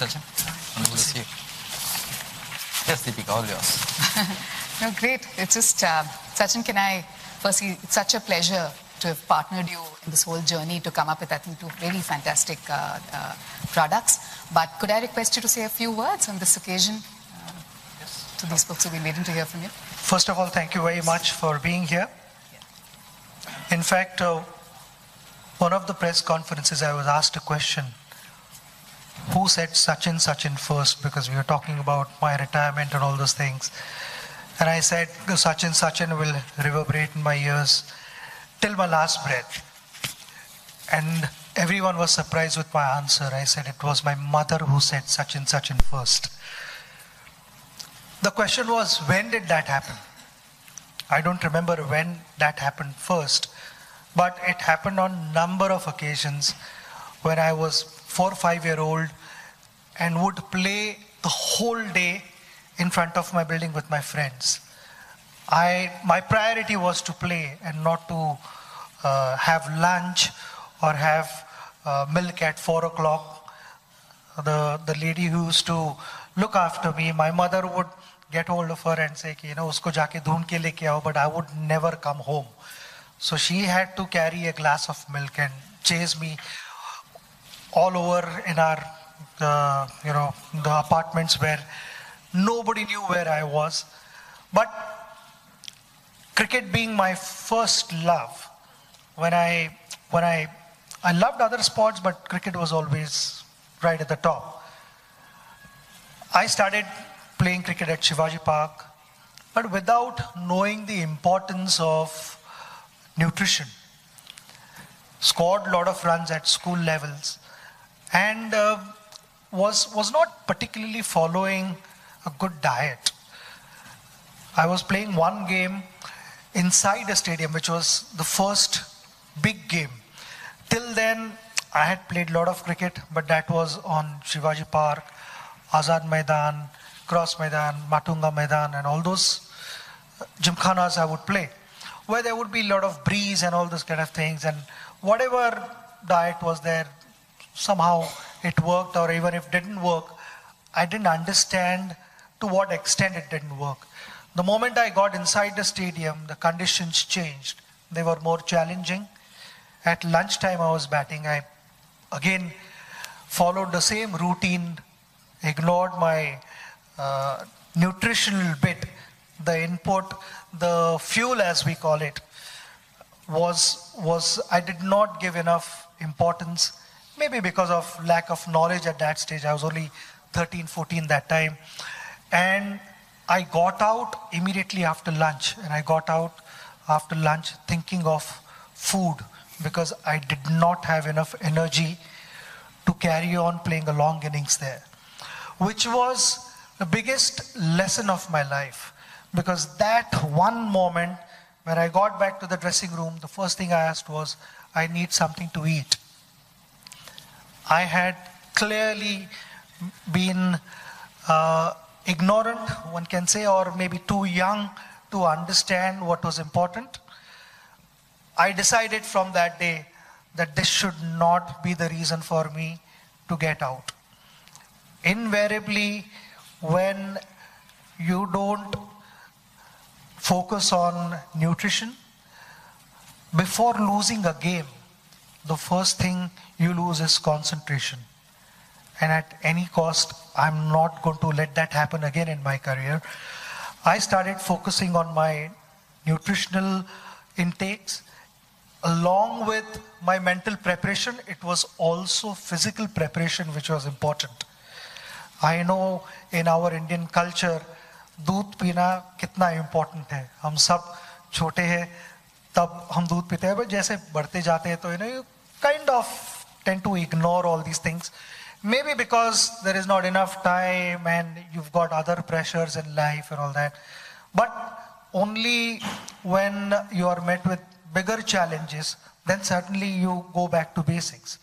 Sachin, wonderful to see you. Yes, Deepika, all yours. No, great. It's just, Sachin, firstly, it's such a pleasure to have partnered you in this whole journey to come up with, I think, two really fantastic products. But could I request you to say a few words on this occasion to these folks who've been waiting to hear from you? First of all, thank you very much for being here. In fact, one of the press conferences I was asked a question, who said Sachin Sachin first, because we were talking about my retirement and all those things. And I said, Sachin Sachin will reverberate in my ears till my last breath. And everyone was surprised with my answer. I said it was my mother who said Sachin Sachin first. The question was, when did that happen? I don't remember when that happened first, but it happened on number of occasions when I was 4 or 5 year old and would play the whole day in front of my building with my friends. My priority was to play and not to have lunch or have milk at 4 o'clock. The lady who used to look after me, my mother would get hold of her and say, usko jaake dhoond ke leke aao, but I would never come home. So she had to carry a glass of milk and chase me all over in our, the apartments where nobody knew where I was. But cricket being my first love, when I loved other sports, but cricket was always right at the top. I started playing cricket at Shivaji Park, but without knowing the importance of nutrition. Scored a lot of runs at school levels and was not particularly following a good diet. I was playing one game inside a stadium, which was the first big game. Till then, I had played a lot of cricket, but that was on Shivaji Park, Azad Maidan, Cross Maidan, Matunga Maidan, and all those gymkhanas I would play, where there would be a lot of breeze and all those kind of things, and whatever diet was there, somehow it worked, or even if it didn't work, I didn't understand to what extent it didn't work. The moment I got inside the stadium, the conditions changed. They were more challenging. At lunchtime I was batting. I again followed the same routine, ignored my nutritional bit, the input, the fuel as we call it, was I did not give enough importance, maybe because of lack of knowledge at that stage. I was only 13, 14 that time. And I got out immediately after lunch, and I got out after lunch thinking of food because I did not have enough energy to carry on playing a long innings there, which was the biggest lesson of my life, because that one moment when I got back to the dressing room, the first thing I asked was, I need something to eat. I had clearly been ignorant, one can say, or maybe too young to understand what was important. I decided from that day that this should not be the reason for me to get out. Invariably, when you don't focus on nutrition, before losing a game, the first thing you lose is concentration. And at any cost, I'm not going to let that happen again in my career. I started focusing on my nutritional intakes. Along with my mental preparation, it was also physical preparation which was important. I know in our Indian culture, दूध पीना कितना important है. हम सब छोटे हैं, तब हम दूध पीते हैं, but जैसे बढ़ते जाते हैं तो you kind of tend to ignore all these things. Maybe because there is not enough time and you've got other pressures in life and all that. But only when you are met with bigger challenges, then certainly you go back to basics.